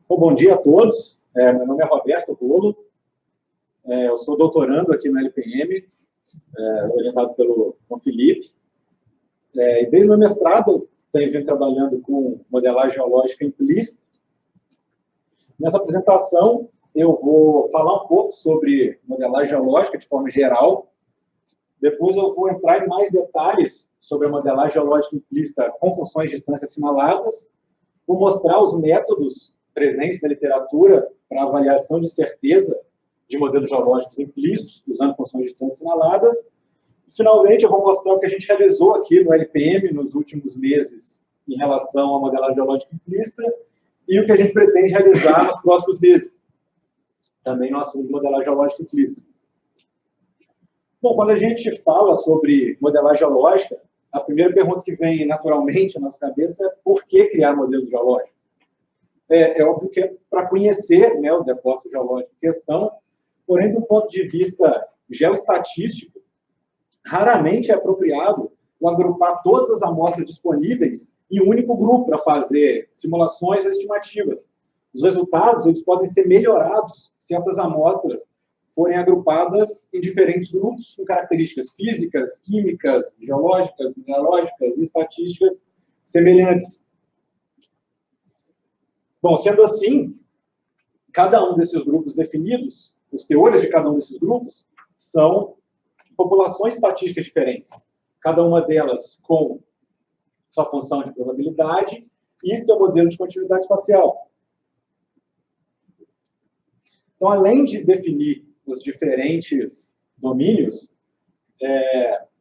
Bom dia a todos. Meu nome é Roberto Rolo. Eu sou doutorando aqui na LPM, orientado pelo João Felipe. E desde o meu mestrado, tenho vindo trabalhando com modelagem geológica implícita. Nessa apresentação, eu vou falar um pouco sobre modelagem geológica de forma geral. Depois eu vou entrar em mais detalhes sobre a modelagem geológica implícita com funções de distância assinaladas. Vou mostrar os métodos presentes na literatura para avaliação de certeza de modelos geológicos implícitos, usando funções de distância assinaladas. E, finalmente, eu vou mostrar o que a gente realizou aqui no LPM nos últimos meses em relação à modelagem geológica implícita e o que a gente pretende realizar nos próximos meses, também no assunto de modelagem geológica implícita. Bom, quando a gente fala sobre modelagem geológica, a primeira pergunta que vem naturalmente na nossa cabeça é por que criar modelos geológicos? É óbvio que é para conhecer, né, o depósito geológico em questão, porém, do ponto de vista geoestatístico, raramente é apropriado agrupar todas as amostras disponíveis em um único grupo para fazer simulações ou estimativas. Os resultados eles podem ser melhorados se essas amostras forem agrupadas em diferentes grupos com características físicas, químicas, geológicas, mineralógicas e estatísticas semelhantes. Bom, sendo assim, cada um desses grupos definidos, os teores de cada um desses grupos, são populações estatísticas diferentes. Cada uma delas com sua função de probabilidade, e isso é o modelo de continuidade espacial. Então, além de definir os diferentes domínios,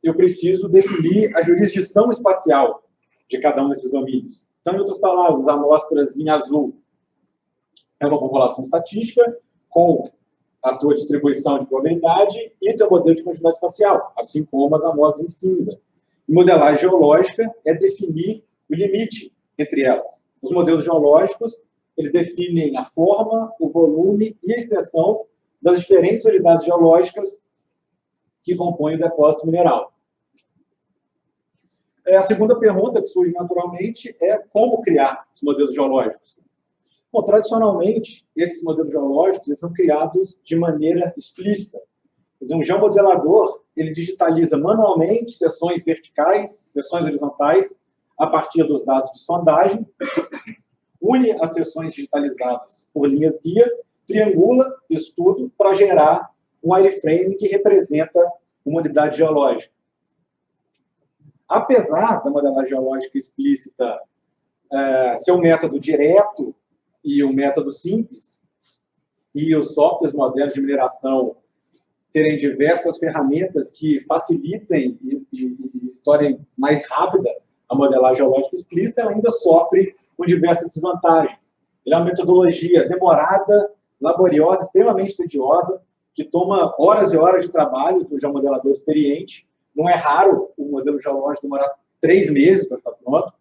eu preciso definir a jurisdição espacial de cada um desses domínios. Então, em outras palavras, amostras em azul é uma população estatística com a tua distribuição de probabilidade e teu modelo de continuidade espacial, assim como as amostras em cinza. E modelagem geológica é definir o limite entre elas. Os modelos geológicos, eles definem a forma, o volume e a extensão das diferentes unidades geológicas que compõem o depósito mineral. A segunda pergunta que surge naturalmente é como criar os modelos geológicos. Bom, tradicionalmente, esses modelos geológicos eles são criados de maneira explícita. Quer dizer, um geomodelador ele digitaliza manualmente seções verticais, seções horizontais, a partir dos dados de sondagem, une as seções digitalizadas por linhas guia, triangula isso tudo para gerar um wireframe que representa uma unidade geológica. Apesar da modelagem geológica explícita ser um método direto e um método simples, e os softwares modernos de mineração terem diversas ferramentas que facilitem e tornem mais rápida a modelagem geológica explícita, ela ainda sofre com diversas desvantagens. Ela é uma metodologia demorada, laboriosa, extremamente tediosa, que toma horas e horas de trabalho do geomodelador experiente. Não é raro o modelo geológico demorar 3 meses para ficar pronto.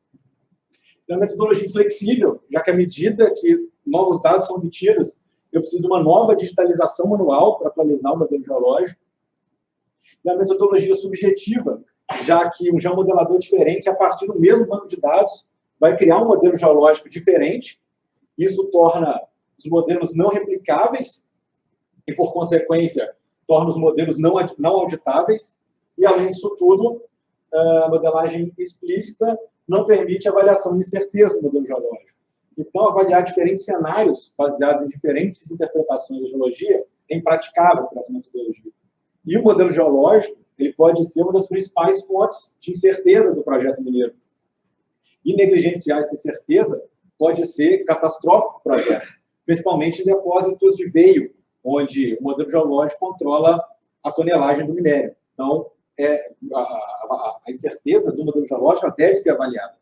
É uma metodologia flexível, já que à medida que novos dados são obtidos, eu preciso de uma nova digitalização manual para atualizar o modelo geológico. É uma metodologia subjetiva, já que um geomodelador diferente, a partir do mesmo banco de dados, vai criar um modelo geológico diferente. Isso torna os modelos não replicáveis e, por consequência, torna os modelos não auditáveis. E, além disso tudo, a modelagem explícita não permite avaliação de incerteza do modelo geológico. Então, avaliar diferentes cenários baseados em diferentes interpretações da geologia é impraticável para essa metodologia. E o modelo geológico ele pode ser uma das principais fontes de incerteza do projeto mineiro. E negligenciar essa incerteza pode ser catastrófico para o projeto, principalmente em depósitos de veio, onde o modelo geológico controla a tonelagem do minério. Então, a incerteza do modelo geológico deve ser avaliada.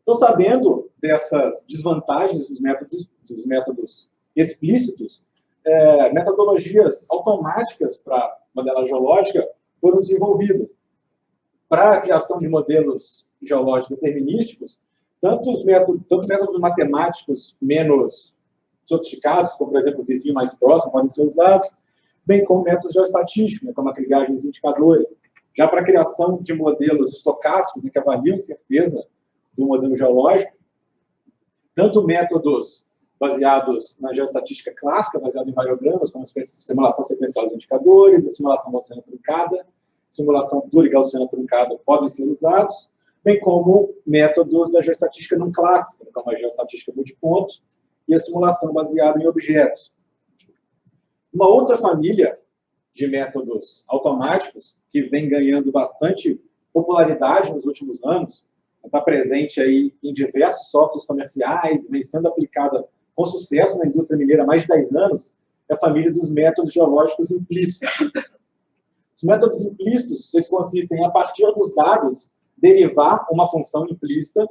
Então, sabendo dessas desvantagens dos métodos explícitos, metodologias automáticas para modelagem geológica foram desenvolvidas. Para a criação de modelos geológicos determinísticos, tanto métodos matemáticos menos sofisticados, como, por exemplo, o vizinho mais próximo, podem ser usados, bem como métodos geoestatísticos, né, como a criagem dos indicadores. Já para a criação de modelos estocásticos, né, que avaliam a certeza do modelo geológico, tanto métodos baseados na geoestatística clássica, baseado em variogramas, como a simulação sequencial dos indicadores, a simulação gaussiana truncada, simulação plurigaussiana truncada podem ser usados, bem como métodos da geoestatística não clássica, como a geoestatística multipontos e a simulação baseada em objetos. Uma outra família de métodos automáticos que vem ganhando bastante popularidade nos últimos anos, está presente aí em diversos softwares comerciais, vem sendo aplicada com sucesso na indústria mineira há mais de 10 anos, é a família dos métodos geológicos implícitos. Os métodos implícitos, eles consistem em, a partir dos dados, derivar uma função implícita,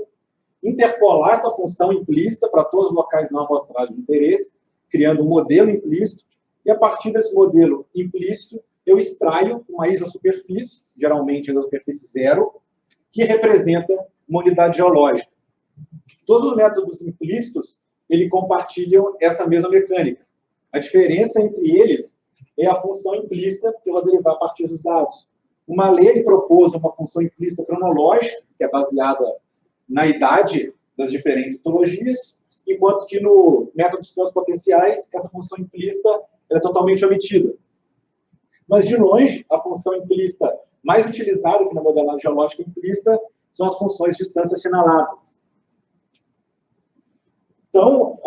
interpolar essa função implícita para todos os locais não amostrados de interesse, criando um modelo implícito, e a partir desse modelo implícito, eu extraio uma isosuperfície, geralmente a isosuperfície zero, que representa uma unidade geológica. Todos os métodos implícitos, eles compartilham essa mesma mecânica. A diferença entre eles é a função implícita que eu vou derivar a partir dos dados. O Mallet propôs uma função implícita cronológica, que é baseada na idade das diferentes citologias, enquanto que no método dos campos potenciais, essa função implícita é totalmente omitida. Mas, de longe, a função implícita mais utilizada aqui na modelagem geológica implícita são as funções de distância assinaladas. Então,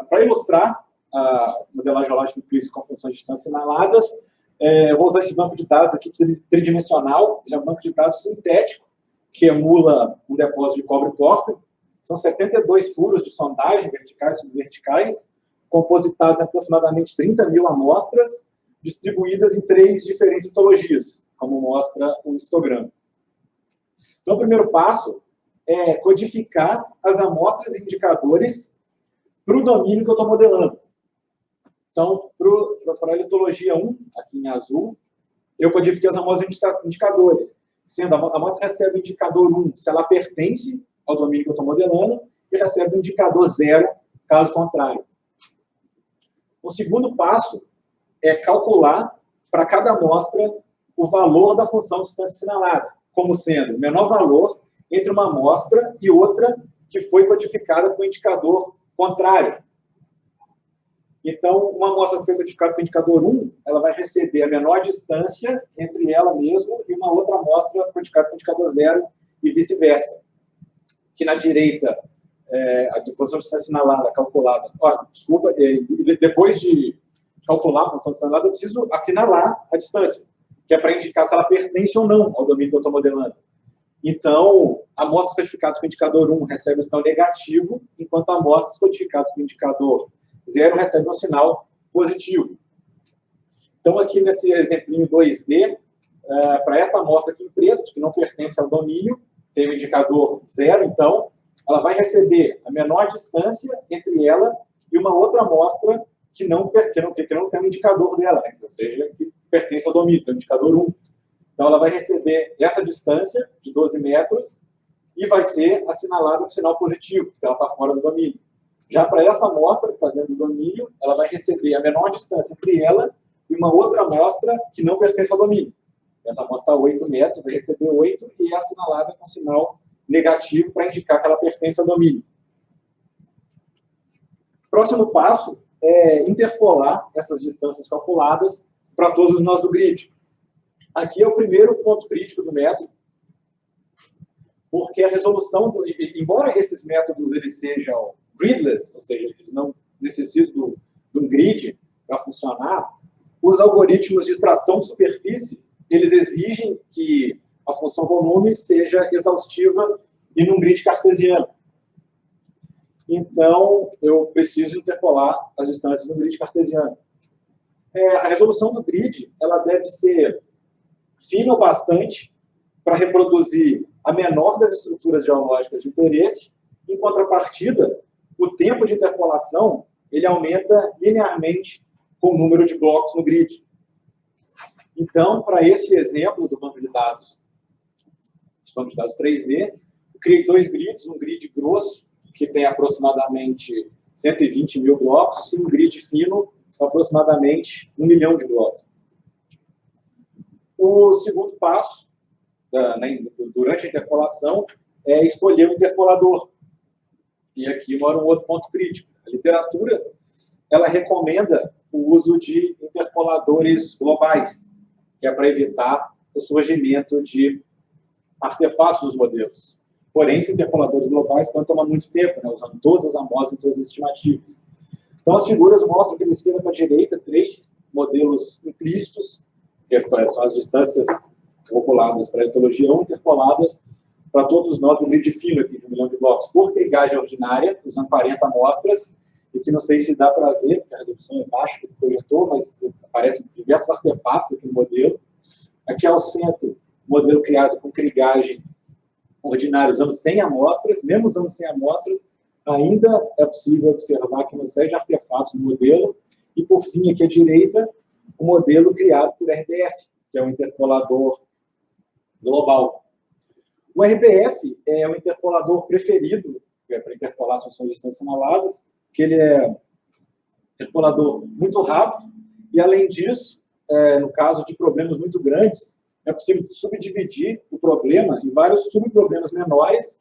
para ilustrar a modelagem geológica implícita com funções de distância assinaladas, eu vou usar esse banco de dados aqui tridimensional. Ele é um banco de dados sintético, que emula um depósito de cobre e pórfiro. São 72 furos de sondagem, verticais e subverticais, compositados em aproximadamente 30 mil amostras, distribuídas em 3 diferentes citologias, como mostra o histograma. Então, o primeiro passo é codificar as amostras e indicadores para o domínio que eu estou modelando. Então, para a litologia 1, aqui em azul, eu codifiquei as amostras e indicadores. Sendo a amostra recebe o indicador 1 se ela pertence ao domínio que eu estou modelando, e recebe o indicador 0, caso contrário. O segundo passo é calcular para cada amostra o valor da função de distância assinalada, como sendo o menor valor entre uma amostra e outra que foi codificada com o indicador contrário. Então, uma amostra que foi codificada com o indicador 1, ela vai receber a menor distância entre ela mesma e uma outra amostra codificada com o indicador 0 e vice-versa. Aqui na direita, a função de distância assinalada calculada. Desculpa, depois de calcular a função de distância assinalada, eu preciso assinalar a distância, que é para indicar se ela pertence ou não ao domínio que eu estou modelando. Então, amostras codificadas com o indicador 1 recebem um sinal negativo, enquanto amostras codificadas com o indicador 0 recebem um sinal positivo. Então, aqui nesse exemplinho 2D, para essa amostra aqui em preto, que não pertence ao domínio, tem o indicador 0, então, ela vai receber a menor distância entre ela e uma outra amostra que não tem um indicador dela, né? Ou seja, que pertence ao domínio, tem o indicador 1. Então, ela vai receber essa distância de 12 metros e vai ser assinalada com sinal positivo, porque ela está fora do domínio. Já para essa amostra, que está dentro do domínio, ela vai receber a menor distância entre ela e uma outra amostra que não pertence ao domínio. Essa amostra está a 8 metros, vai receber 8 e é assinalada com sinal negativo para indicar que ela pertence ao domínio. Próximo passo é interpolar essas distâncias calculadas para todos os nós do grid. Aqui é o primeiro ponto crítico do método, porque a resolução, embora esses métodos eles sejam gridless, ou seja, eles não necessitam de um grid para funcionar, os algoritmos de extração de superfície, eles exigem que a função volume seja exaustiva e num grid cartesiano. Então, eu preciso interpolar as distâncias no grid cartesiano. A resolução do grid ela deve ser fina o bastante para reproduzir a menor das estruturas geológicas de interesse. Em contrapartida, o tempo de interpolação ele aumenta linearmente com o número de blocos no grid. Então, para esse exemplo do banco de dados 3D, eu criei 2 grids, um grid grosso, que tem aproximadamente 120 mil blocos, e um grid fino, com aproximadamente 1 milhão de blocos. O segundo passo, durante a interpolação, é escolher o interpolador. E aqui mora um outro ponto crítico. A literatura, ela recomenda o uso de interpoladores globais, que é para evitar o surgimento de artefatos nos modelos. Porém, esses interpoladores globais podem tomar muito tempo, né, usando todas as amostras e todas as estimativas. Então, as figuras mostram aqui da esquerda para a direita 3 modelos implícitos, que são as distâncias calculadas para a litologia, ou interpoladas para todos os nó do grid fino aqui, de 1 milhão de blocos, por trigagem ordinária, usando 40 amostras, e que não sei se dá para ver, porque a redução é baixa do projetor, mas aparecem diversos artefatos aqui no modelo. Aqui ao centro, modelo criado com trigagem ordinária, usando 100 amostras. Mesmo usando 100 amostras, ainda é possível observar que uma série de artefatos no modelo. E, por fim, aqui à direita, o modelo criado por RBF, que é um interpolador global. O RBF é o interpolador preferido para interpolar as funções de distância analadas, que ele é um interpolador muito rápido, e, além disso, no caso de problemas muito grandes, é possível subdividir o problema em vários subproblemas menores,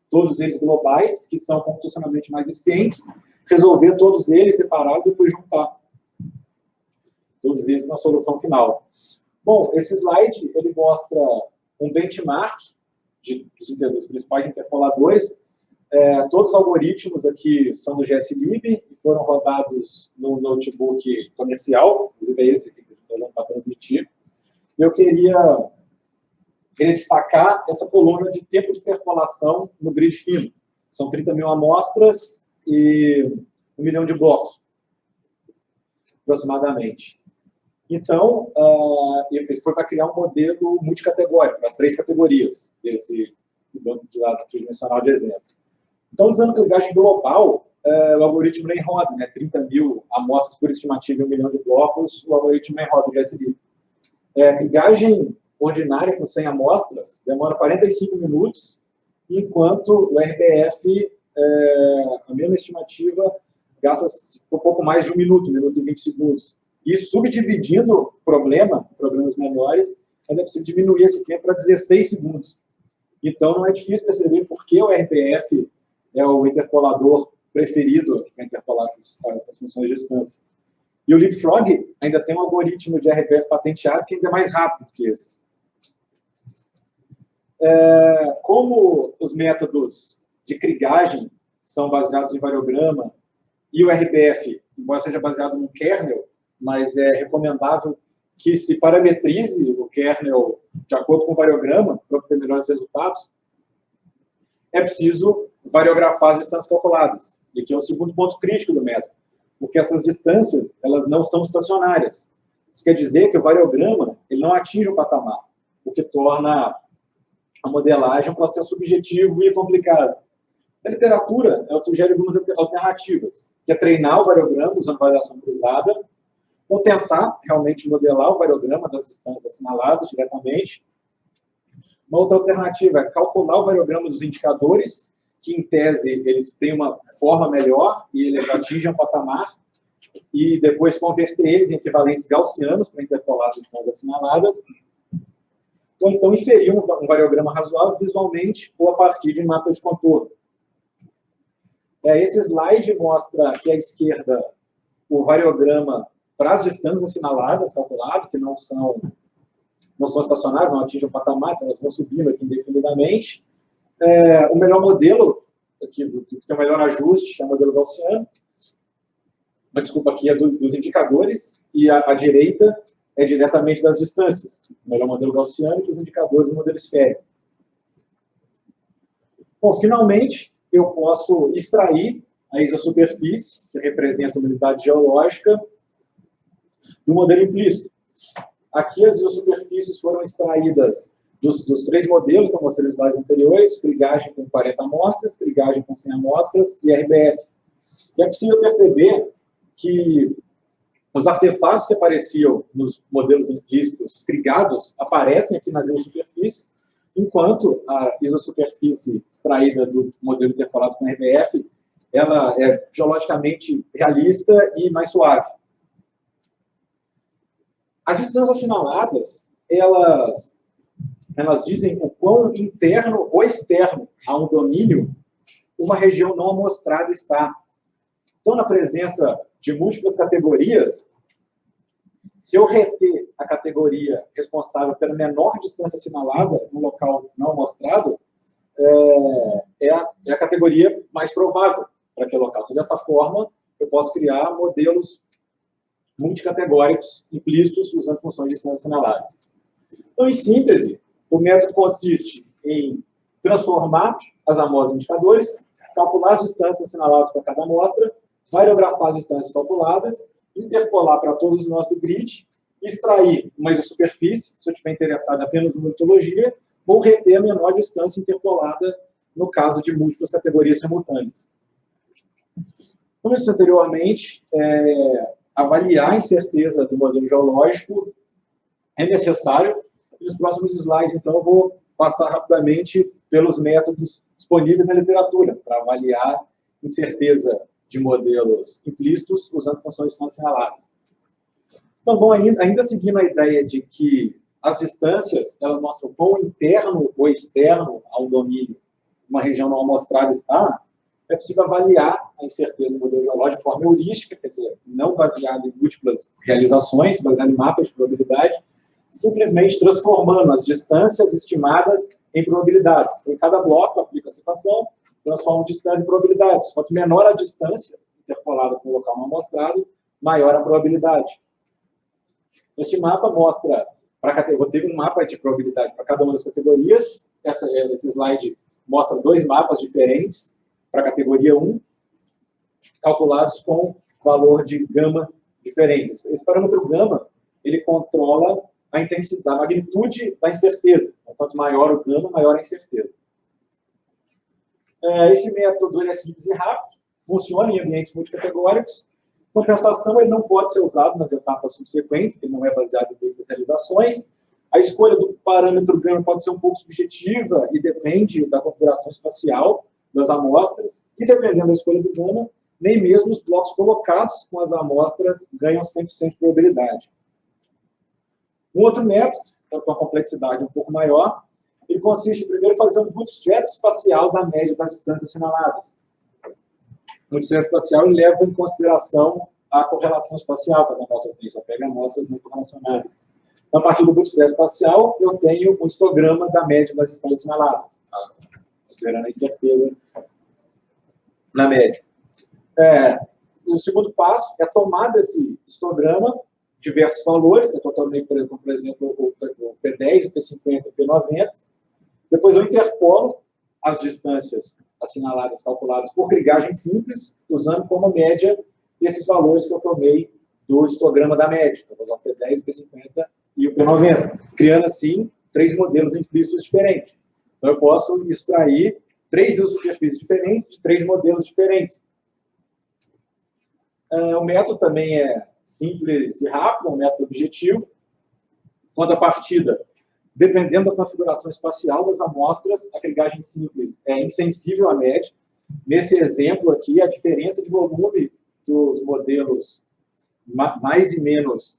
todos eles globais, que são computacionalmente mais eficientes, resolver todos eles separados e depois juntar todos eles na solução final. Bom, esse slide ele mostra um benchmark dos principais interpoladores. Todos os algoritmos aqui são do GSLib e foram rodados no notebook comercial, inclusive é esse aqui que eu estou usando para transmitir. Eu queria destacar essa coluna de tempo de interpolação no grid fino. São 30 mil amostras e 1 milhão de blocos, aproximadamente. Então, ele foi para criar um modelo multicategórico, para as 3 categorias desse banco de dados tridimensional de exemplo. Então, usando trigagem global, o algoritmo nem roda, né? 30 mil amostras por estimativa e 1 milhão de blocos, o algoritmo nem roda o GSLib. Trigagem ordinária com 100 amostras demora 45 minutos, enquanto o RBF, a mesma estimativa, gasta um pouco mais de 1 minuto, 1 minuto e 20 segundos. E subdividindo problemas menores, ainda é possível diminuir esse tempo para 16 segundos. Então, não é difícil perceber por que o RBF é o interpolador preferido para interpolar essas funções de distância. E o Leapfrog ainda tem um algoritmo de RBF patenteado que ainda é mais rápido que esse. Como os métodos de trigagem são baseados em variograma e o RBF, embora seja baseado no kernel, mas é recomendável que se parametrize o kernel de acordo com o variograma para obter melhores resultados, é preciso variografar as distâncias calculadas. E aqui é o segundo ponto crítico do método, porque essas distâncias elas não são estacionárias. Isso quer dizer que o variograma ele não atinge o patamar, o que torna a modelagem um processo subjetivo e complicado. A literatura ela sugere algumas alternativas, que é treinar o variograma usando variação cruzada, ou tentar realmente modelar o variograma das distâncias assinaladas diretamente. Uma outra alternativa é calcular o variograma dos indicadores, que, em tese, eles têm uma forma melhor e eles atingem um patamar, e depois converter eles em equivalentes gaussianos para interpolar as distâncias assinaladas, ou então inferir um variograma razoável visualmente ou a partir de mapas de contorno. Esse slide mostra aqui à esquerda o variograma para as distâncias assinaladas, calculado, que não são estacionárias, não atingem o patamar, então elas vão subindo aqui indefinidamente. O melhor modelo, que tem o melhor ajuste, é o modelo gaussiano. Desculpa, aqui é dos indicadores, e a direita é diretamente das distâncias. O melhor modelo gaussiano e os indicadores do modelo esférico. Bom, finalmente, eu posso extrair a isosuperfície, que representa uma unidade geológica, do modelo implícito. Aqui as isosuperfícies foram extraídas dos 3 modelos que eu mostrei nos slides anteriores: trigagem com 40 amostras, trigagem com 100 amostras e RBF. E é possível perceber que os artefatos que apareciam nos modelos implícitos trigados aparecem aqui nas isosuperfícies, enquanto a isosuperfície extraída do modelo interpolado com RBF ela é geologicamente realista e mais suave. As distâncias assinaladas, elas dizem o quão interno ou externo a um domínio uma região não amostrada está. Então, na presença de múltiplas categorias, se eu reter a categoria responsável pela menor distância assinalada no local não amostrado, é a categoria mais provável para aquele local. Então, dessa forma, eu posso criar modelos multicategóricos implícitos usando funções de distância assinaladas. Então, em síntese, o método consiste em transformar as amostras em indicadores, calcular as distâncias assinaladas para cada amostra, variografar as distâncias calculadas, interpolar para todos os nós do grid, extrair uma isosuperfície, se eu estiver interessado apenas em metodologia, ou reter a menor distância interpolada no caso de múltiplas categorias simultâneas. Como eu disse anteriormente, avaliar a incerteza do modelo geológico é necessário. Nos próximos slides, então, eu vou passar rapidamente pelos métodos disponíveis na literatura para avaliar incerteza de modelos implícitos usando funções de distância assinaladas. Então, bom, ainda seguindo a ideia de que as distâncias elas mostram quão interno ou externo ao domínio uma região não amostrada está, é possível avaliar a incerteza do modelo geológico de forma heurística, quer dizer, não baseada em múltiplas realizações, baseada em mapas de probabilidade, simplesmente transformando as distâncias estimadas em probabilidades. Em cada bloco, aplica a equação, transforma distância em probabilidades. Quanto menor a distância interpolada com o local não amostrado, maior a probabilidade. Esse mapa mostra, vou ter um mapa de probabilidade para cada uma das categorias. Esse slide mostra dois mapas diferentes para a categoria 1, calculados com valor de gama diferentes. Esse parâmetro gama, ele controla a intensidade, a magnitude da incerteza. Quanto maior o gama, maior a incerteza. Esse método é simples e rápido, funciona em ambientes multicategóricos. Compensação, ele não pode ser usado nas etapas subsequentes, porque não é baseado em realizações. A escolha do parâmetro gama pode ser um pouco subjetiva e depende da configuração espacial das amostras. E dependendo da escolha do gama, nem mesmo os blocos colocados com as amostras ganham 100% de probabilidade. Um outro método, com uma complexidade um pouco maior, ele consiste em primeiro fazer um bootstrap espacial da média das distâncias assinaladas. O bootstrap espacial ele leva em consideração a correlação espacial com as amostras, só pega amostras não correlacionadas. Então, a partir do bootstrap espacial, eu tenho um histograma da média das distâncias assinaladas, considerando a incerteza na média. O segundo passo é tomar desse histograma diversos valores, eu tomei, por exemplo, o P10, o P50 e o P90. Depois eu interpolo as distâncias assinaladas, calculadas por grigagem simples, usando como média esses valores que eu tomei do histograma da média. Então, vou usar o P10, o P50 e o P90, criando, assim, 3 modelos implícitos diferentes. Então, eu posso extrair 3 superfícies diferentes, de 3 modelos diferentes. O método também é simples e rápido, é um método objetivo. Quando a partida, dependendo da configuração espacial das amostras, a grigagem simples é insensível à média. Nesse exemplo aqui, a diferença de volume dos modelos mais e menos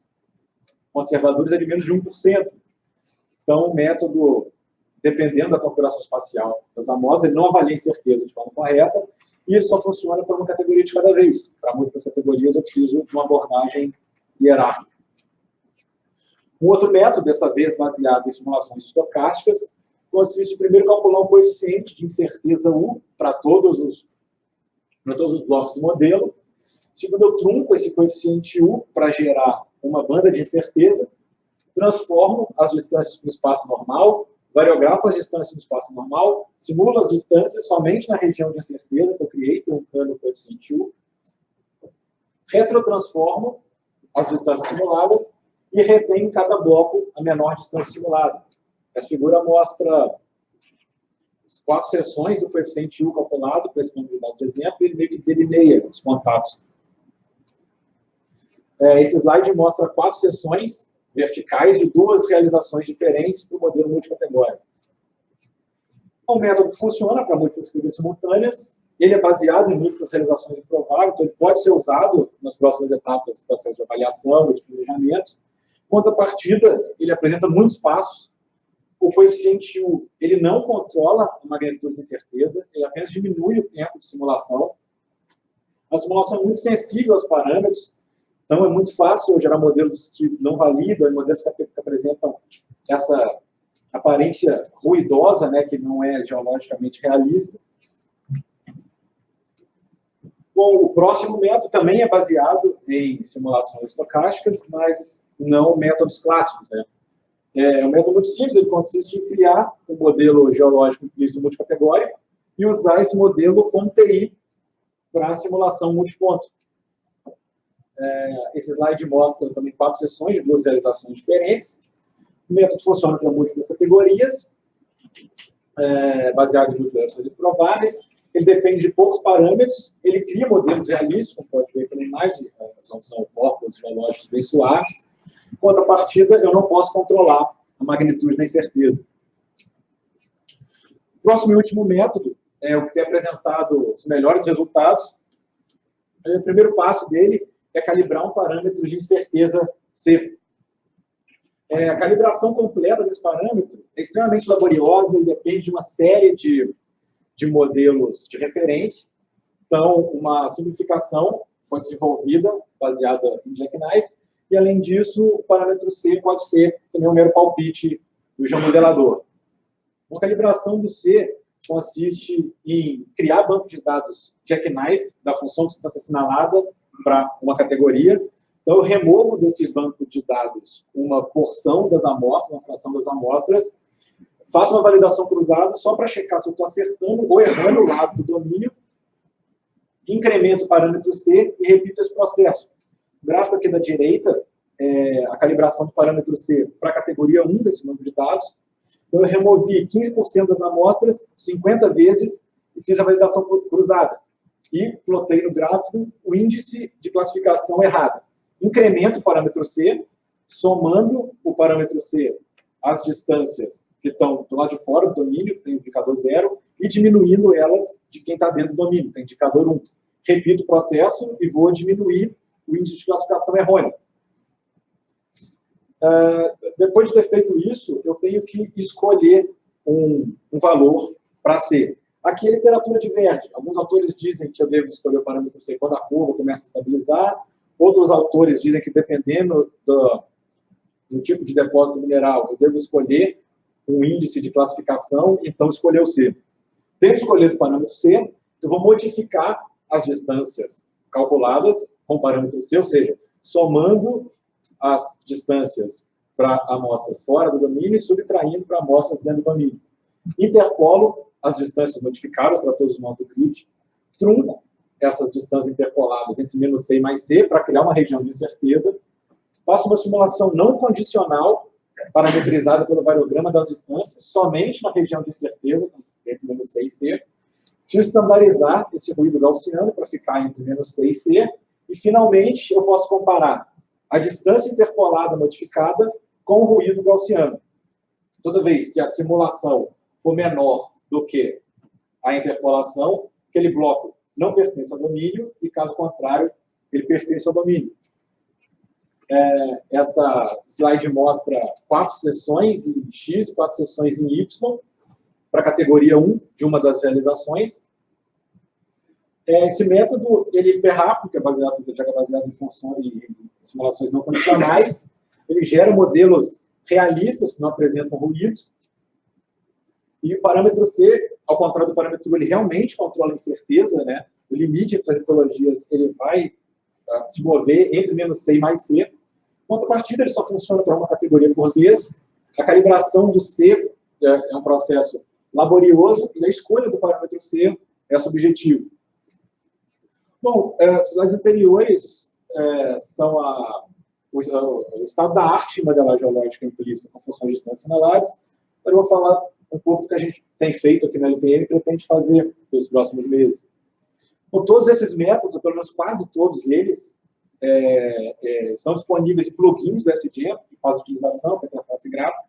conservadores é de menos de 1%. Então, o método, dependendo da configuração espacial das amostras, ele não avalia a incerteza de forma correta e ele só funciona para uma categoria de cada vez. Para muitas categorias, eu preciso de uma abordagem hierárquica. Um outro método, dessa vez baseado em simulações estocásticas, consiste em primeiro calcular um coeficiente de incerteza U para todos os blocos do modelo. Segundo, eu trunco esse coeficiente U para gerar uma banda de incerteza, transformo as distâncias para o espaço normal, variografo as distâncias no espaço normal, simulo as distâncias somente na região de incerteza que eu criei, truncando o coeficiente U, retrotransformo as distâncias simuladas e retém em cada bloco a menor distância simulada. Essa figura mostra 4 seções do coeficiente U calculado, para esse modelo de exemplo, e ele meio que delineia os contatos. Esse slide mostra 4 seções verticais de 2 realizações diferentes para o modelo multicategórico. O método funciona para múltiplas categorias simultâneas, ele é baseado em múltiplas realizações improváveis, então ele pode ser usado nas próximas etapas do processo de avaliação, de planejamento. Contrapartida, ele apresenta muitos passos o coeficiente U, ele não controla a magnitude de incerteza, ele apenas diminui o tempo de simulação. A simulação é muito sensível aos parâmetros, então é muito fácil gerar modelos que não validam, modelos que apresentam essa aparência ruidosa, né, que não é geologicamente realista. Bom, o próximo método também é baseado em simulações estocásticas, mas não métodos clássicos, né? É um método muito simples, ele consiste em criar um modelo geológico implícito multicategórico e usar esse modelo como TI para simulação multiponto. Esse slide mostra também 4 sessões de 2 realizações diferentes. O método funciona para múltiplas categorias, baseado em multiplicações improváveis. Ele depende de poucos parâmetros, ele cria modelos realistas, como pode ver pela imagem, são corpos geológicos bem suaves. Em contrapartida, eu não posso controlar a magnitude da incerteza. O próximo e último método é o que tem apresentado os melhores resultados. O primeiro passo dele é calibrar um parâmetro de incerteza C. A calibração completa desse parâmetro é extremamente laboriosa e depende de uma série de modelos de referência. Então, uma simplificação foi desenvolvida, baseada em Jackknife, e, além disso, o parâmetro C pode ser também um mero palpite do geomodelador. A calibração do C consiste em criar banco de dados Jackknife, da função de distância assinalada, para uma categoria. Então, eu removo desse banco de dados uma porção das amostras, uma fração das amostras, faço uma validação cruzada só para checar se eu estou acertando ou errando o lado do domínio, incremento o parâmetro C e repito esse processo. O gráfico aqui da direita é a calibração do parâmetro C para a categoria 1 desse banco de dados. Então, eu removi 15% das amostras 50 vezes e fiz a validação cruzada. E plotei no gráfico o índice de classificação errada. Incremento o parâmetro C, somando o parâmetro C às distâncias que estão do lado de fora do domínio, que tem indicador 0, e diminuindo elas de quem está dentro do domínio, tem indicador 1. Repito o processo e vou diminuir o índice de classificação errônea. Depois de ter feito isso, eu tenho que escolher um valor para C. Aqui a literatura diverge. Alguns autores dizem que eu devo escolher o parâmetro C quando a curva começa a estabilizar. Outros autores dizem que, dependendo do tipo de depósito mineral, eu devo escolher um índice de classificação, então escolher o C. Tendo escolhido o parâmetro C, eu vou modificar as distâncias calculadas com o parâmetro C, ou seja, somando as distâncias para amostras fora do domínio e subtraindo para amostras dentro do domínio. Interpolo as distâncias modificadas para todos os modos do grid, trunco essas distâncias interpoladas entre menos C e mais C para criar uma região de incerteza, faço uma simulação não condicional, parametrizada pelo variograma das distâncias, somente na região de incerteza, entre menos C e C, preciso estandarizar esse ruído gaussiano para ficar entre menos C e C, e, finalmente, eu posso comparar a distância interpolada modificada com o ruído gaussiano. Toda vez que a simulação for menor do que a interpolação, aquele bloco não pertence ao domínio, e, caso contrário, ele pertence ao domínio. Essa slide mostra 4 sessões em X e 4 sessões em Y, para a categoria 1 de uma das realizações. Esse método, ele é hiper rápido, que é baseado em funções e simulações não condicionais. Ele gera modelos realistas que não apresentam ruído. E o parâmetro C, ao contrário do parâmetro U, ele realmente controla a incerteza, né? O limite entre as metodologias, ele vai se mover entre menos C e mais C. Em contrapartida, ele só funciona para uma categoria por vez. A calibração do C é um processo laborioso e a escolha do parâmetro C é subjetivo. Bom, as anteriores são o estado da arte de modelagem geológica implícita com funções de distância assinaladas. Eu vou falar um pouco do que a gente tem feito aqui na LPM e pretende fazer nos próximos meses. Com todos esses métodos, ou pelo menos quase todos eles, são disponíveis em plugins do SGEM, que faz utilização para interface gráfica.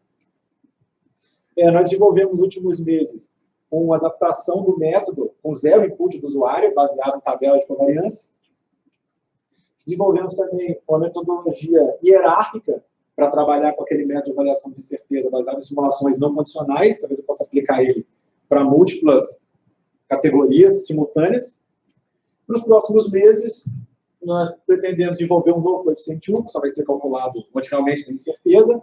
Nós desenvolvemos nos últimos meses uma adaptação do método com 0 input do usuário, baseado em tabela de covariância. Desenvolvemos também uma metodologia hierárquica para trabalhar com aquele método de avaliação de incerteza baseado em simulações não condicionais, talvez eu possa aplicar ele para múltiplas categorias simultâneas. Nos próximos meses, nós pretendemos desenvolver um novo coeficiente 1, que só vai ser calculado quantificamente com incerteza.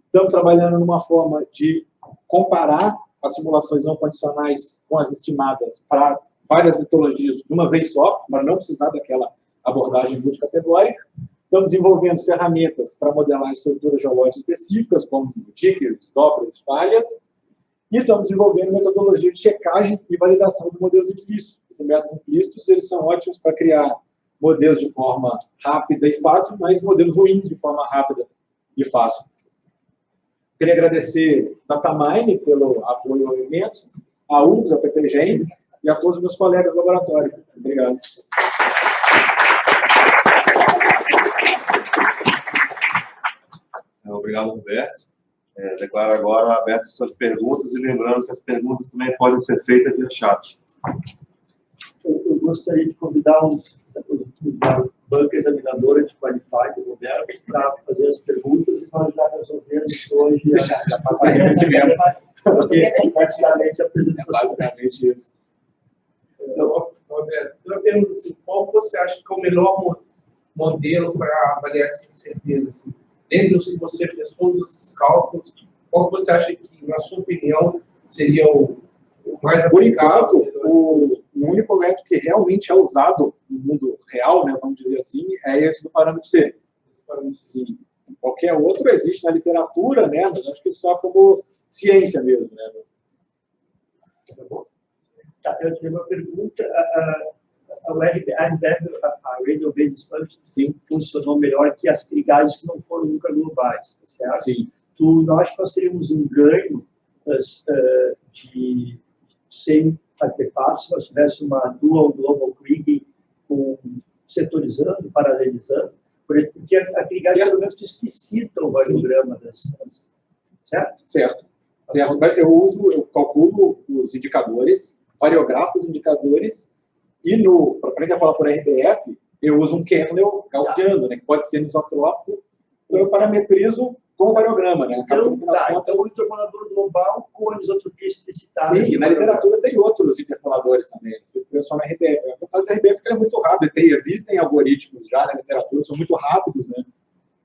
Estamos trabalhando numa forma de comparar as simulações não condicionais com as estimadas para várias litologias de uma vez só, para não precisar daquela abordagem multicategórica. Estamos desenvolvendo ferramentas para modelar estruturas geológicas específicas, como tickets, dobras, falhas, e estamos desenvolvendo metodologia de checagem e validação de modelos implícitos. Esses métodos implícitos, eles são ótimos para criar modelos de forma rápida e fácil, mas modelos ruins de forma rápida e fácil. Queria agradecer a Datamine pelo apoio ao evento, a URGS, a PPGEM e a todos os meus colegas do laboratório. Obrigado. Obrigado, Roberto. Declaro agora aberto essas perguntas e lembrando que as perguntas também podem ser feitas via chat. Eu gostaria de convidar da banca examinadora de Qualify, do Roberto, para fazer as perguntas e nós já resolvemos hoje. Já passaria de mesmo. Praticamente a apresentação. Basicamente isso. Então, Roberto, eu pergunto assim, qual você acha que é o melhor modelo para avaliar essa incerteza? Assim? Dentro dos que você fez todos esses cálculos, qual você acha que, na sua opinião, seria o mais Por aplicável? enquanto, o único método que realmente é usado no mundo real, né, vamos dizer assim, é esse do parâmetro C. Esse parâmetro C. Qualquer outro existe na literatura, né, mas acho que só como ciência mesmo. Né? Tá bom? Tá, eu tenho uma pergunta. A Radio Basis Function funcionou melhor que as trigagens que não foram nunca globais, tá certo? Sim. Nós teríamos um ganho de 100 artefatos se nós tivéssemos uma dual global kriging setorizando, paralelizando, porque a trigagem pelo menos explicita o variograma das certo? Certo. Eu calculo os indicadores, variografo os indicadores, e para aprender a falar por RDF, eu uso um kernel gaussiano, né, que pode ser isotrópico, então eu parametrizo com o variograma. Né? Então, o interpolador global com a isotropia explicitada. Sim, na literatura tem outros interpoladores também. Eu só na RDF. O caso da RDF é muito rápido. Existem algoritmos já na literatura, são muito rápidos, né?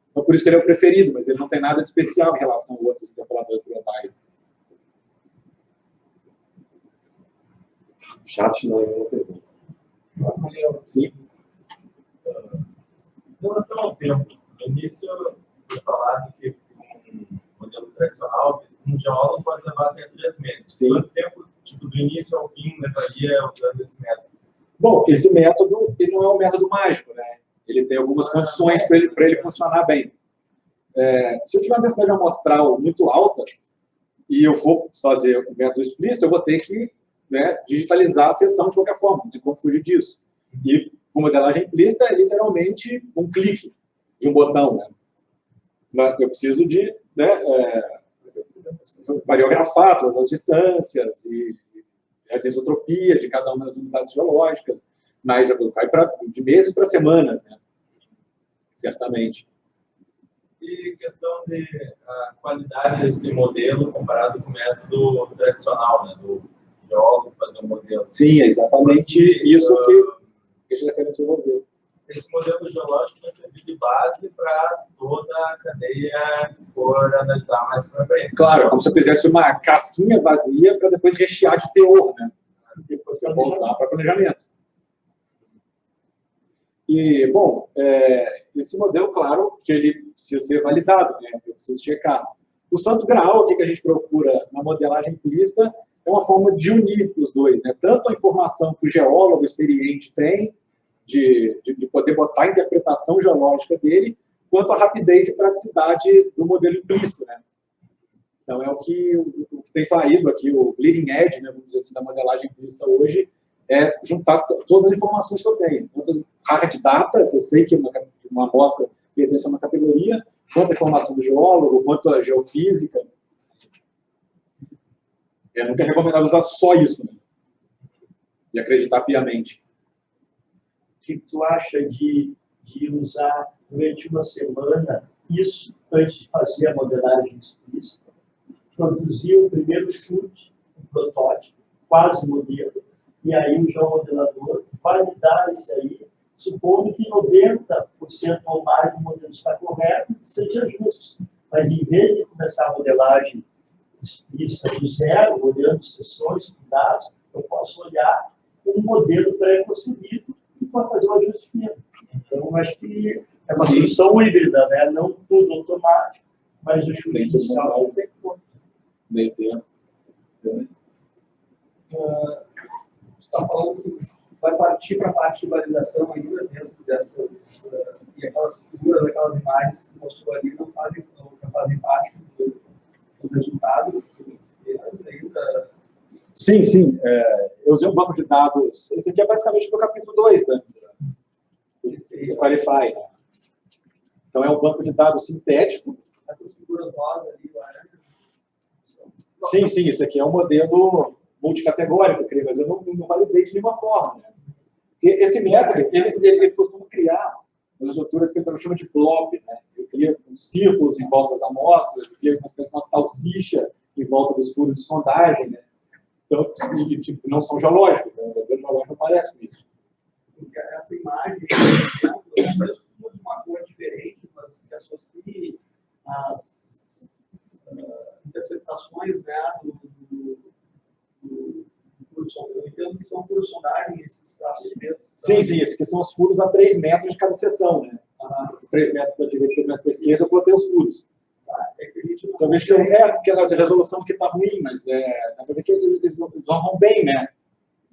Então, por isso que ele é o preferido, mas ele não tem nada de especial em relação a outros interpoladores globais. Chat não é uma pergunta. Sim. Em relação ao tempo, no início eu falava que um modelo tradicional, um geólogo pode levar até 3 meses. Sim. Quanto tempo, tipo, do início ao fim, levaria usando esse método? Bom, esse método ele não é um método mágico, né? Ele tem algumas condições para ele funcionar bem. Se eu tiver uma densidade amostral muito alta e eu for fazer o método explícito, eu vou ter que, né, digitalizar a seção de qualquer forma, não tem como fugir disso. E com modelagem implícita é literalmente um clique de um botão. Né? Eu preciso de, né, variografar todas as distâncias e a desotropia de cada uma das unidades geológicas, mas vai de meses para semanas, né? Certamente. E questão de qualidade desse modelo comparado com o método tradicional, né, do geólogo fazer um modelo. Sim, é exatamente isso que a gente está querendo desenvolver. Esse modelo geológico vai servir de base para toda a cadeia que for analisar mais para frente. Claro, é como se eu fizesse uma casquinha vazia para depois rechear de teor, né? Depois que eu vou usar para planejamento. E, bom, esse modelo, claro, que ele precisa ser validado, né? Eu preciso checar. O santo graal aqui que a gente procura na modelagem implícita é uma forma de unir os dois, né? Tanto a informação que o geólogo experiente tem, de poder botar a interpretação geológica dele, quanto a rapidez e praticidade do modelo implícito, né? Então, é o que tem saído aqui, o leading edge, né, vamos dizer assim, da modelagem implícita hoje, é juntar todas as informações que eu tenho. Tanto as hard data, eu sei que uma amostra pertence a uma categoria, quanto a informação do geólogo, quanto a geofísica. Nunca é recomendável usar só isso, né? E acreditar piamente. O que tu acha de usar durante uma semana isso antes de fazer a modelagem explícita, produzir o primeiro chute, um protótipo, quase modelo, e aí já o modelador validar isso aí, supondo que 90% ou mais do modelo está correto, seja justo. Mas em vez de começar a modelagem explícita do zero, olhando sessões com dados, eu posso olhar um modelo pré-concebido e fazer um ajuste fino. Então, acho que é uma solução híbrida, né? Não tudo automático, mas o chute inicial tem conta. Meio tempo. Está falando que vai partir para a parte de validação ainda dentro dessas, e aquelas figuras, aquelas imagens que mostrou ali não fazem parte do resultado ainda. Sim, sim. Eu usei um banco de dados. Esse aqui é basicamente do capítulo 2, né? Do Qualify. Né? Então, é um banco de dados sintético. Essas figuras rosas ali, laranja. Sim, sim. Esse aqui é um modelo multicategórico, mas eu não validei de nenhuma forma. Né? Porque esse método, ele costuma criar as estruturas que ele chama de blob. Né? Ele cria círculos em volta das amostras, cria uma salsicha em volta dos furos de sondagem. Né? Então, tipo, não são geológicos. Né? O modelo geológico não parece com isso. Porque essa imagem, por exemplo, de uma cor diferente, mas que associe as interceptações, né, do furo sondagem. Eu entendo que são furos sondagem esses traços pretos. Sim, sim, esses que são os furos a 3 metros de cada seção, né? 3 metros para a direita, 3 metros para a esquerda, eu botei os furos. Talvez que porque a resolução que está ruim, mas na verdade que eles honram bem, né?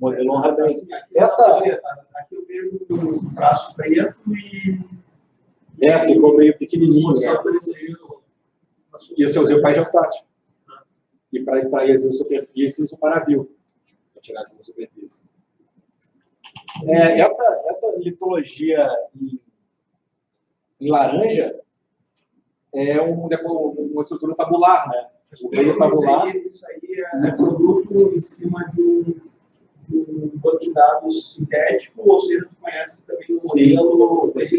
O modelo honra bem. Assim, aqui eu vejo o traço preto e... ficou meio pequenininho, né? Isso eu usei o Pygeostat. E para extrair as superfícies, uso o Paraview. Para tirar essa superfície. Essa litologia em laranja é uma estrutura tabular, né? O veio tabular. Isso aí é produto em cima de um banco de dados sintético, ou seja, tu conhece também o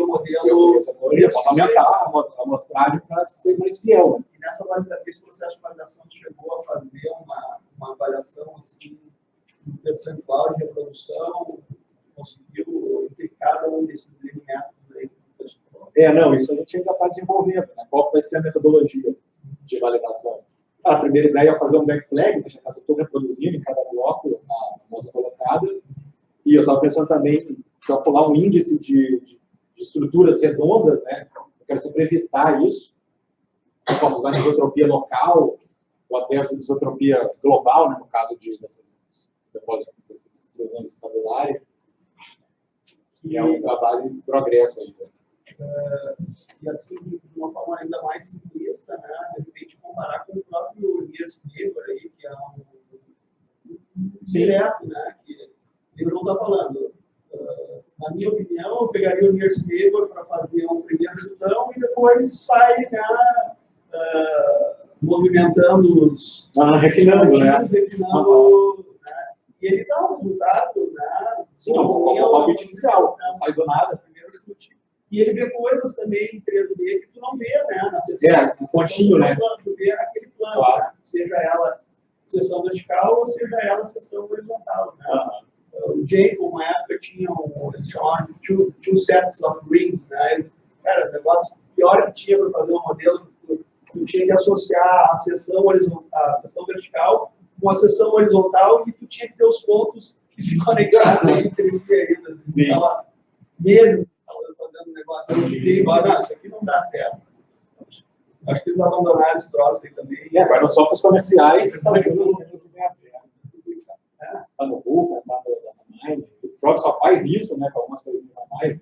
modelo. Eu posso aumentar a amostragem para ser mais fiel. E nesse processo de validação, tu chegou a fazer uma avaliação assim, do percentual de reprodução, conseguiu ter cada um desses elementos aí? Não, isso a gente ainda está desenvolvendo. Né? Qual vai ser a metodologia de validação? A primeira ideia é fazer um back flag, deixar que eu estou reproduzindo em cada bloco na amostra colocada. E eu estava pensando também em calcular um índice de estruturas redondas, né? Eu quero sempre evitar isso. Eu posso usar isotropia local, ou até isotropia global, né? No caso desses depósitos tabulares. E é um trabalho em progresso ainda. E assim, de uma forma ainda mais simplista, né, de repente comparar com o próprio Nearest Neighbor aí, que é um direto, né, que ele não está falando. Na minha opinião, eu pegaria o Nearest Neighbor para fazer um primeiro chutão e depois sai, né, movimentando os... refinando, né? Refinando, né, e ele dá um resultado, né? Sim, o bit inicial, não sai do nada. Primeiro chute. E ele vê coisas também em 3D que tu não vê, né? Na sessão. Um pontinho, né? Tu vê aquele plano, claro. né? Seja ela sessão vertical ou seja ela sessão horizontal, né? O Jacob, uma época, eles chamavam de two sets of rings, né? Cara, o negócio pior que tinha para fazer um modelo, tu tinha que associar a sessão vertical com a sessão horizontal e tu tinha que ter os pontos que se conectassem entre si ainda. Estava meses fazendo um negócio, eu cheguei e falei, não, isso aqui não dá certo. Acho que eles abandonaram esse troço aí também. Agora nos softwares comerciais, está no Google, está no Mine. O Frog só faz isso, né, com algumas coisinhas a mais.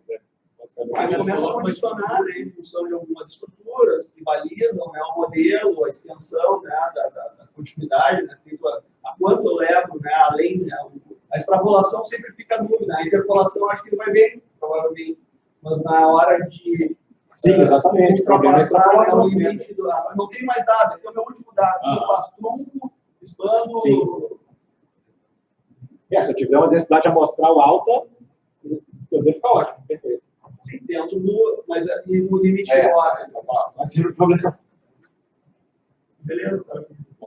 Aí começa a condicionar, né, em função de algumas estruturas que balizam, né, o modelo, a extensão, né, da continuidade, né, a quanto eu levo, né, além, né, a extrapolação sempre fica dúvida, a interpolação acho que ele vai bem, provavelmente, mas na hora de... Sim, exatamente, o problema é a extrapolação. Não tem mais dado, aqui é o meu último dado, eu faço tronco, expando... Sim. Se eu tiver uma densidade amostral alta, eu devo ficar ótimo, perfeito. Sim, dentro do, mas no limite de horas. Assim, o problema. Beleza?